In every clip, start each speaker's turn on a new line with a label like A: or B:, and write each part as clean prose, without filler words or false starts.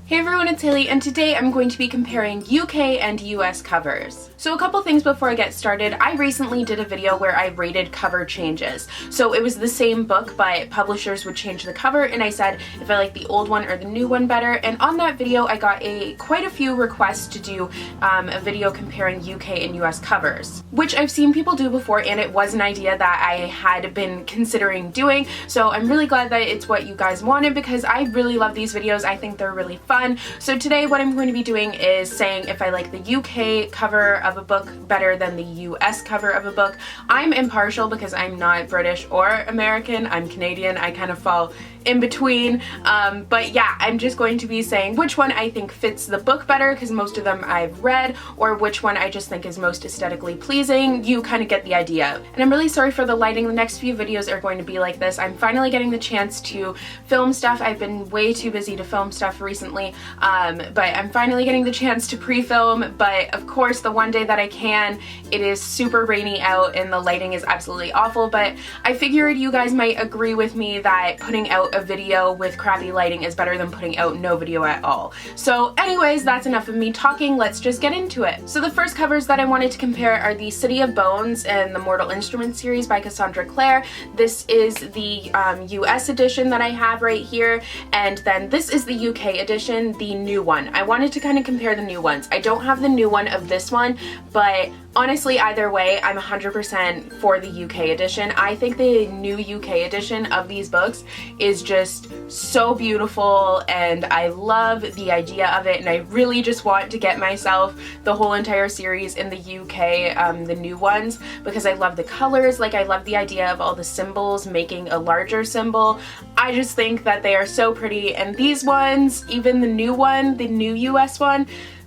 A: Hey everyone, it's Haley, and today I'm going to be comparing UK and US covers. So a couple things before I get started. I recently did a video where I rated cover changes. So it was the same book, but publishers would change the cover, and I said if I like the old one or the new one better. And on that video, I got quite a few requests to do a video comparing UK and US covers, which I've seen people do before, and it was an idea that I had been considering doing. So I'm really glad that it's what you guys wanted, because I really love these videos. I think they're really fun. So today what I'm going to be doing is saying if I like the UK cover of a book better than the US cover of a book. I'm impartial because I'm not British or American. I'm Canadian. I kind of fall in between, but yeah, I'm just going to be saying which one I think fits the book better, because most of them I've read, or which one I just think is most aesthetically pleasing. You kind of get the idea. And I'm really sorry for the lighting. The next few videos are going to be like this. I'm finally getting the chance to film stuff. I've been way too busy to film stuff recently, but I'm finally getting the chance to pre-film. But of course, the one day that I can, it is super rainy out and the lighting is absolutely awful. But I figured you guys might agree with me that putting out a video with crappy lighting is better than putting out no video at all. So anyways, that's enough of me talking. Let's just get into it. So the first covers that I wanted to compare are the City of Bones and the Mortal Instruments series by Cassandra Clare. This is the US edition that I have right here, and then this is the UK edition, the new one. I wanted to kind of compare the new ones. I don't have the new one of this one, but honestly, either way, I'm 100% for the UK edition. I think the new UK edition of these books is just so beautiful, and I love the idea of it, and I really just want to get myself the whole entire series in the UK, the new ones, because I love the colors. Like, I love the idea of all the symbols making a larger symbol. I just think that they are so pretty, and these ones, even the new one, the new US one,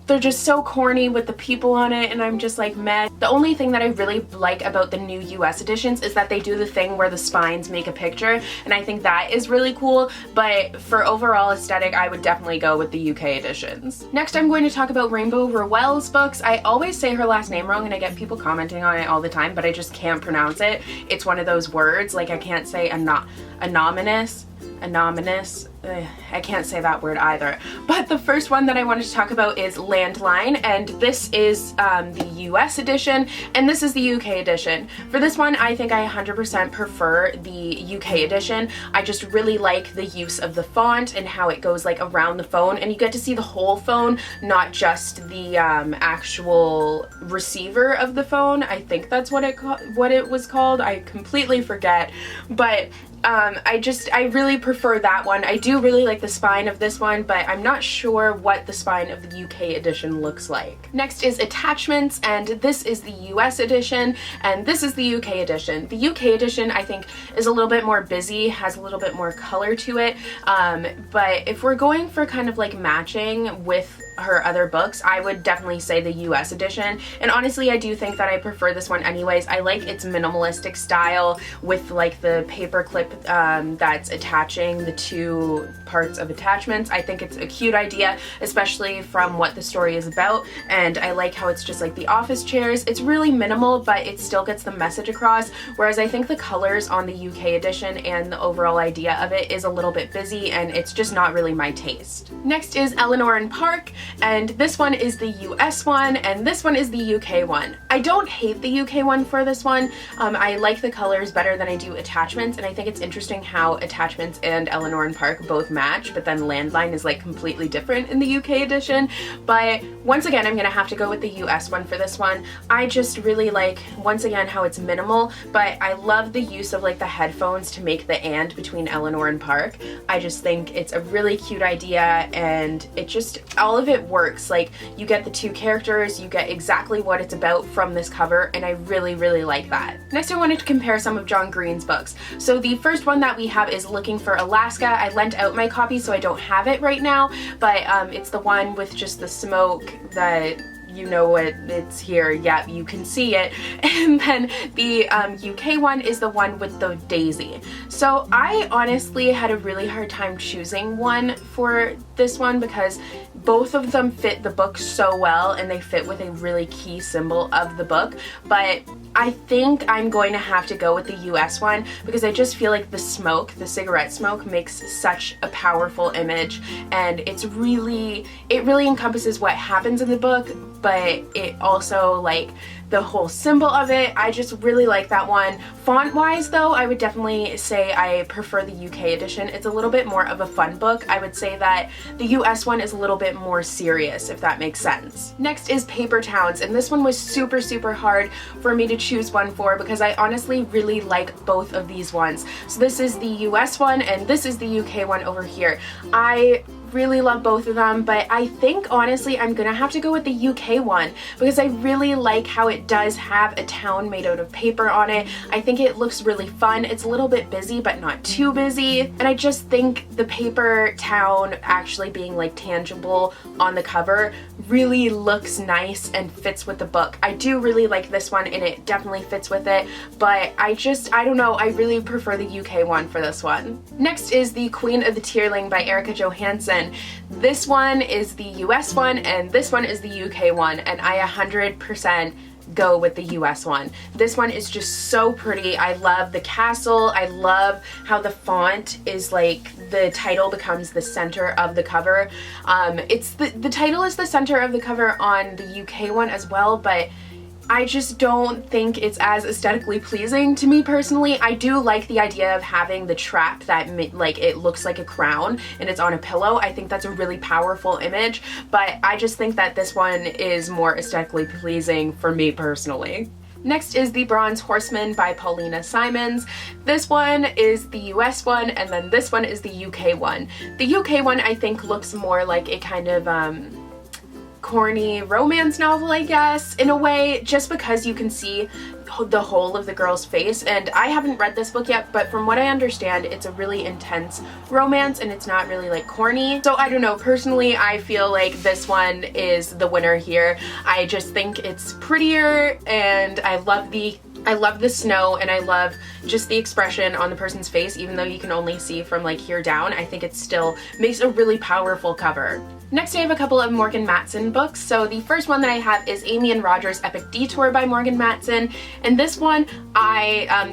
A: they're just so corny with the people on it, and I'm just like, meh. The only thing that I really like about the new US editions is that they do the thing where the spines make a picture, and I think that is really cool, but for overall aesthetic, I would definitely go with the UK editions. Next, I'm going to talk about Rainbow Rowell's books. I always say her last name wrong, and I get people commenting on it all the time, but I just can't pronounce it. It's one of those words, like I can't say anonymous. I can't say that word either. But the first one that I wanted to talk about is Landline, and this is the US edition, and this is the UK edition. For this one, I think I 100% prefer the UK edition. I just really like the use of the font and how it goes like around the phone, and you get to see the whole phone, not just the actual receiver of the phone. I think that's what it was called. I completely forget, but I really prefer that one. I do really like the spine of this one, but I'm not sure what the spine of the UK edition looks like. Next is attachments, and this is the US edition, and this is the UK edition. The UK edition, I think, is a little bit more busy, has a little bit more color to it, but if we're going for kind of like matching with her other books, I would definitely say the US edition. And honestly, I do think that I prefer this one anyways. I like its minimalistic style with like the paper clip that's attaching the two parts of attachments. I think it's a cute idea, especially from what the story is about, and I like how it's just like the office chairs. It's really minimal, but it still gets the message across, whereas I think the colors on the UK edition and the overall idea of it is a little bit busy, and it's just not really my taste. Next is Eleanor and Park, and this one is the US one, and this one is the UK one. I don't hate the UK one for this one. I like the colors better than I do attachments, and I think it's interesting how attachments and Eleanor and Park both match, but then Landline is like completely different in the UK edition. But once again, I'm gonna have to go with the US one for this one. I just really like, once again, how it's minimal, but I love the use of like the headphones to make the and between Eleanor and Park. I just think it's a really cute idea, and it just, all of it works. Like, you get the two characters, you get exactly what it's about from this cover, and I really, really like that. Next, I wanted to compare some of John Green's books. So the first one that we have is Looking for Alaska. I lent out my copy, so I don't have it right now, but it's the one with just the smoke that, you know what, it's here, yeah, you can see it. And then the UK one is the one with the daisy. So I honestly had a really hard time choosing one for this one, because both of them fit the book so well, and they fit with a really key symbol of the book. But I think I'm going to have to go with the US one because I just feel like the smoke, the cigarette smoke, makes such a powerful image, and it really encompasses what happens in the book, but it also, like, the whole symbol of it, I just really like that one. Font wise though, I would definitely say I prefer the UK edition. It's a little bit more of a fun book. I would say that the US one is a little bit more serious, if that makes sense. Next is Paper Towns, and this one was super hard for me to choose one for because I honestly really like both of these ones. So this is the US one and this is the UK one over here. I really love both of them, but I think honestly I'm gonna have to go with the UK one because I really like how it does have a town made out of paper on it. I think it looks really fun. It's a little bit busy but not too busy, and I just think the paper town actually being like tangible on the cover really looks nice and fits with the book. I do really like this one and it definitely fits with it, but I don't know, I really prefer the UK one for this one. Next is The Queen of the Tearling by Erika Johansen. This one is the US one and this one is the UK one, and I 100% go with the US one. This one is just so pretty. I love the castle. I love how the font is like, the title becomes the center of the cover. It's the title is the center of the cover on the UK one as well, but I just don't think it's as aesthetically pleasing to me personally. I do like the idea of having the trap that like it looks like a crown and it's on a pillow. I think that's a really powerful image, but I just think that this one is more aesthetically pleasing for me personally. Next is The Bronze Horseman by Paulina Simons. This one is the US one and then this one is the UK one. The UK one I think looks more like a kind of corny romance novel, I guess, in a way, just because you can see the whole of the girl's face. And I haven't read this book yet, but from what I understand, it's a really intense romance and it's not really like corny. So I don't know, personally I feel like this one is the winner here. I just think it's prettier and I love the snow and I love just the expression on the person's face, even though you can only see from like here down. I think it still makes a really powerful cover. Next I have a couple of Morgan Matson books. So the first one that I have is Amy and Roger's Epic Detour by Morgan Matson, and this one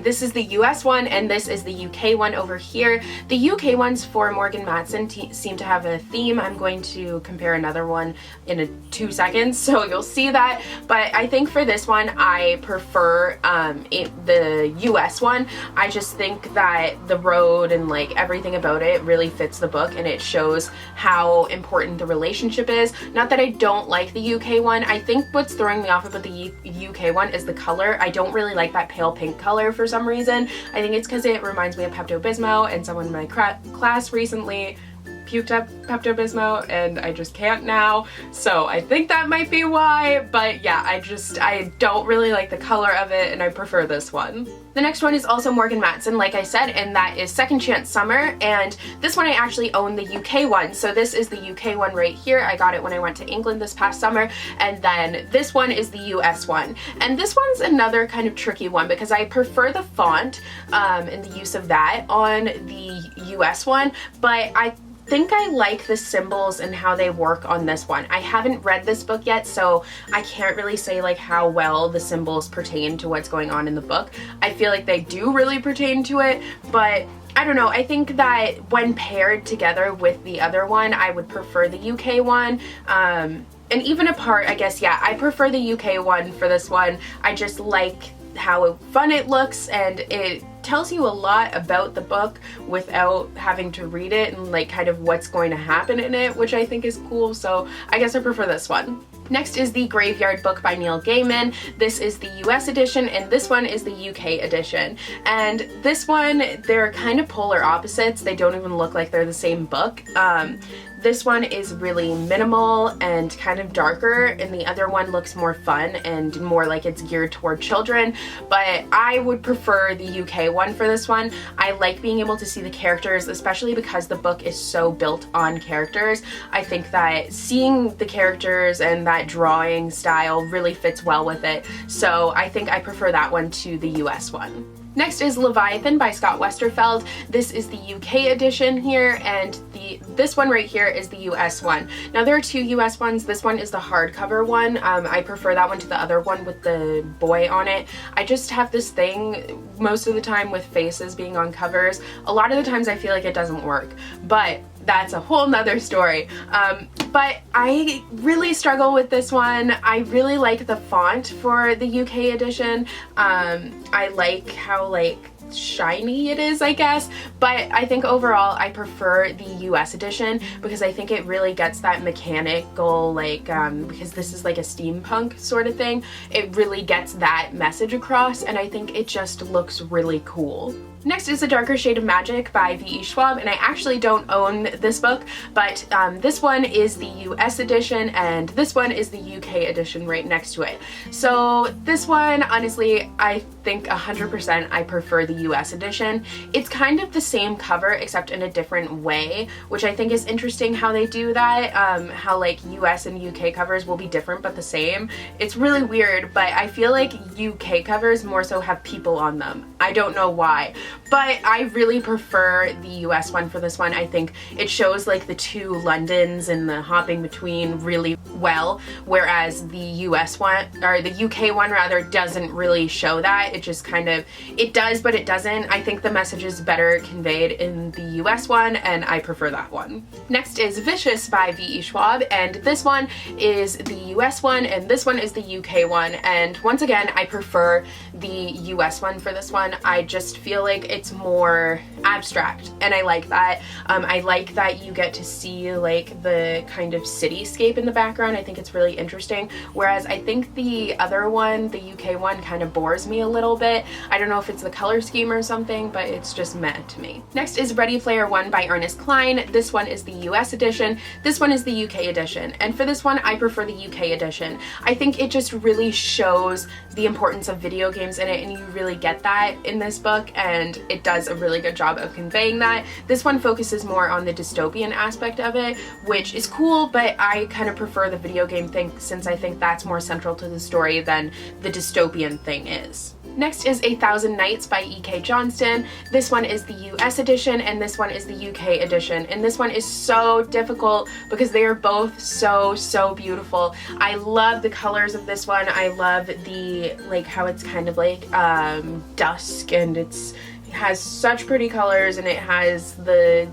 A: this is the US one and this is the UK one over here. The UK ones for Morgan Matson seem to have a theme. I'm going to compare another one in 2 seconds, so you'll see that, but I think for this one I prefer the US one. I just think that the road and like everything about it really fits the book and it shows how important the relationship is. Not that I don't like the UK one. I think what's throwing me off about the UK one is the color. I don't really like that pale pink color for some reason. I think it's because it reminds me of Pepto-Bismol, and someone in my class recently puked up Pepto-Bismol and I just can't now, so I think that might be why. But yeah, I don't really like the color of it and I prefer this one. The next one is also Morgan Matson, like I said, and that is Second Chance Summer, and this one I actually own the UK one. So this is the UK one right here. I got it when I went to England this past summer, and then this one is the US one. And this one's another kind of tricky one because I prefer the font and the use of that on the US one, but I think I like the symbols and how they work on this one. I haven't read this book yet, so I can't really say like how well the symbols pertain to what's going on in the book. I feel like they do really pertain to it, but I don't know, I think that when paired together with the other one, I would prefer the UK one. And even apart, I guess, yeah, I prefer the UK one for this one. I just like how fun it looks, and it tells you a lot about the book without having to read it and like kind of what's going to happen in it, which I think is cool, so I guess I prefer this one. Next is The Graveyard Book by Neil Gaiman. This is the US edition and this one is the UK edition. And this one, they're kind of polar opposites. They don't even look like they're the same book. This one is really minimal and kind of darker, and the other one looks more fun and more like it's geared toward children, but I would prefer the UK one for this one. I like being able to see the characters, especially because the book is so built on characters. I think that seeing the characters and that drawing style really fits well with it, so I think I prefer that one to the US one. Next is Leviathan by Scott Westerfeld. This is the UK edition here, and this one right here is the US one. Now there are two US ones. This one is the hardcover one. I prefer that one to the other one with the boy on it. I just have this thing most of the time with faces being on covers. A lot of the times I feel like it doesn't work, but that's a whole nother story. But I really struggle with this one. I really like the font for the UK edition. I like how shiny it is, I guess, but I think overall I prefer the US edition because I think it really gets that mechanical, because this is like a steampunk sort of thing, it really gets that message across, and I think it just looks really cool. Next is A Darker Shade of Magic by V.E. Schwab, and I actually don't own this book, but this one is the US edition and this one is the UK edition right next to it. So this one, honestly, I think 100% I prefer the US edition. It's kind of the same cover except in a different way, which I think is interesting how they do that, how US and UK covers will be different but the same. It's really weird, but I feel like UK covers more so have people on them. I don't know why. But I really prefer the US one for this one. I think it shows the two Londons and the hopping between really well, whereas the US one, or the UK one rather, doesn't really show that. It just kind of, it does but it doesn't. I think the message is better conveyed in the US one and I prefer that one. Next is Vicious by V.E. Schwab, and this one is the US one and this one is the UK one, and once again I prefer the US one for this one. I just feel like it's more abstract and I like that. I like that you get to see the kind of cityscape in the background. I think it's really interesting, whereas I think the other one, the UK one, kind of bores me a little bit. I don't know if it's the color scheme or something, but it's just meh to me. Next is Ready Player One by Ernest Cline. This one is the US edition, this one is the UK edition, and for this one I prefer the UK edition. I think it just really shows the importance of video games in it, and you really get that in this book, and it does a really good job of conveying that. This one focuses more on the dystopian aspect of it, which is cool, but I kind of prefer the video game thing since I think that's more central to the story than the dystopian thing is. Next is 1,000 Nights by E.K. Johnston. This one is the US edition and this one is the UK edition, and this one is so difficult because they are both so beautiful. I love the colors of this one. I love the how it's kind of dusk, and it has such pretty colors, and it has the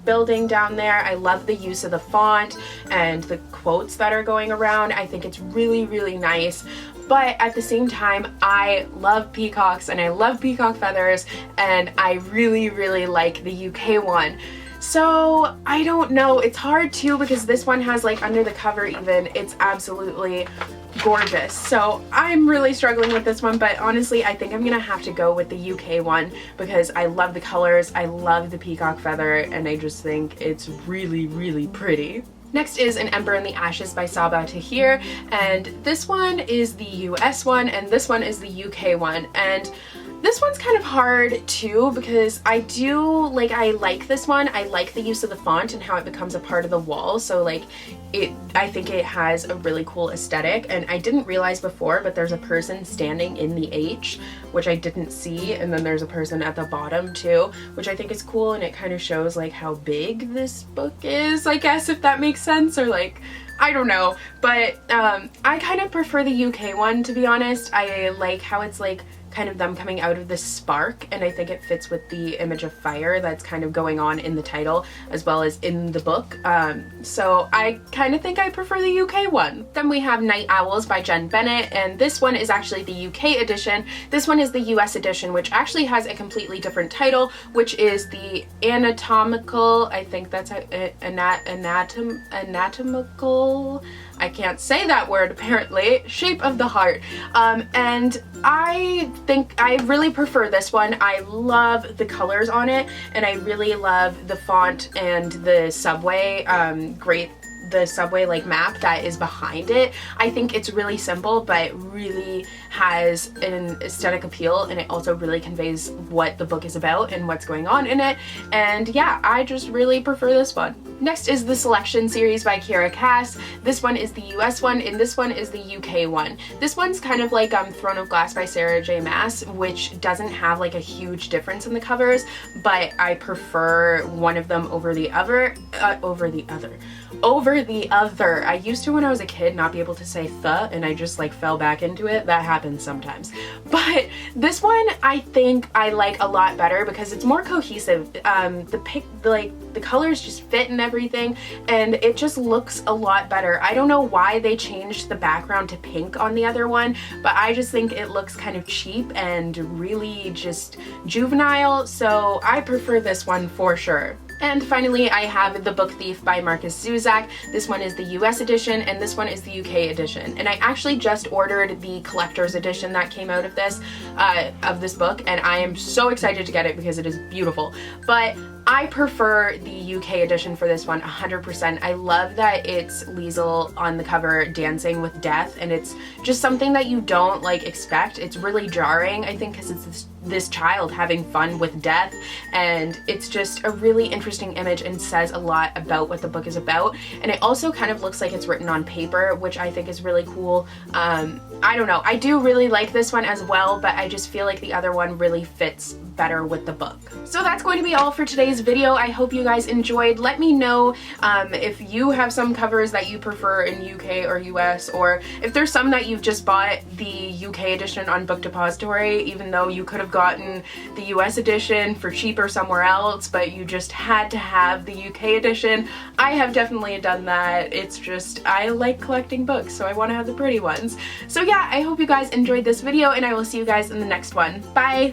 A: building down there. I love the use of the font and the quotes that are going around. I think it's really nice. But at the same time, I love peacocks and I love peacock feathers, and I really like the UK one. So I don't know, it's hard too because this one has under the cover even, it's absolutely gorgeous. So I'm really struggling with this one, but honestly I think I'm gonna have to go with the UK one because I love the colors, I love the peacock feather, and I just think it's really pretty. Next is An Ember in the Ashes by Sabaa Tahir, and this one is the US one and this one is the UK one, and this one's kind of hard too because I like this one. I like the use of the font and how it becomes a part of the wall, so I think it has a really cool aesthetic, and I didn't realize before, but there's a person standing in the H, which I didn't see, and then there's a person at the bottom too, which I think is cool, and it kind of shows how big this book is, I guess, if that makes sense, or I don't know, but I kind of prefer the UK one, to be honest. I like how it's kind of them coming out of this spark, and I think it fits with the image of fire that's kind of going on in the title as well as in the book. So I kind of think I prefer the UK one. Then we have Night Owls by Jenn Bennett, and this one is actually the UK edition. This one is the US edition, which actually has a completely different title, which is the anatomical, I think that's anatomical, I can't say that word apparently, Shape of the Heart. And I think I really prefer this one. I love the colors on it, and I really love the font and the subway, the subway map that is behind it. I think it's really simple but really has an aesthetic appeal, and it also really conveys what the book is about and what's going on in it. And yeah, I just really prefer this one. Next is the Selection series by Kiera. This one is the US one, and this one is the UK one. This one's kind of like Throne of Glass by Sarah J. Maas, which doesn't have like a huge difference in the covers, but I prefer one of them over the other. I used to, when I was a kid, not be able to say "the," and I just like fell back into it. That happens sometimes. But this one I think I like a lot better because it's more cohesive. The colors just fit and everything, and it just looks a lot better. I don't know why they changed the background to pink on the other one, but I just think it looks kind of cheap and really just juvenile, so I prefer this one for sure. And finally, I have The Book Thief by Markus Zusak. This one is the US edition, and this one is the UK edition. And I actually just ordered the collector's edition that came out of this book, and I am so excited to get it because it is beautiful. But I prefer the UK edition for this one 100%. I love that it's Liesl on the cover dancing with death, and it's just something that you don't like expect. It's really jarring, I think, because it's this child having fun with death, and it's just a really interesting image and says a lot about what the book is about. And it also kind of looks like it's written on paper, which I think is really cool. I don't know, I do really like this one as well, but I just feel like the other one really fits better with the book. So that's going to be all for today's video. I hope you guys enjoyed. Let me know if you have some covers that you prefer in UK or US, or if there's some that you've just bought the UK edition on Book Depository, even though you could have gotten the US edition for cheaper somewhere else, but you just had to have the UK edition. I have definitely done that. It's just, I like collecting books, so I want to have the pretty ones. So yeah, I hope you guys enjoyed this video, and I will see you guys in the next one. Bye!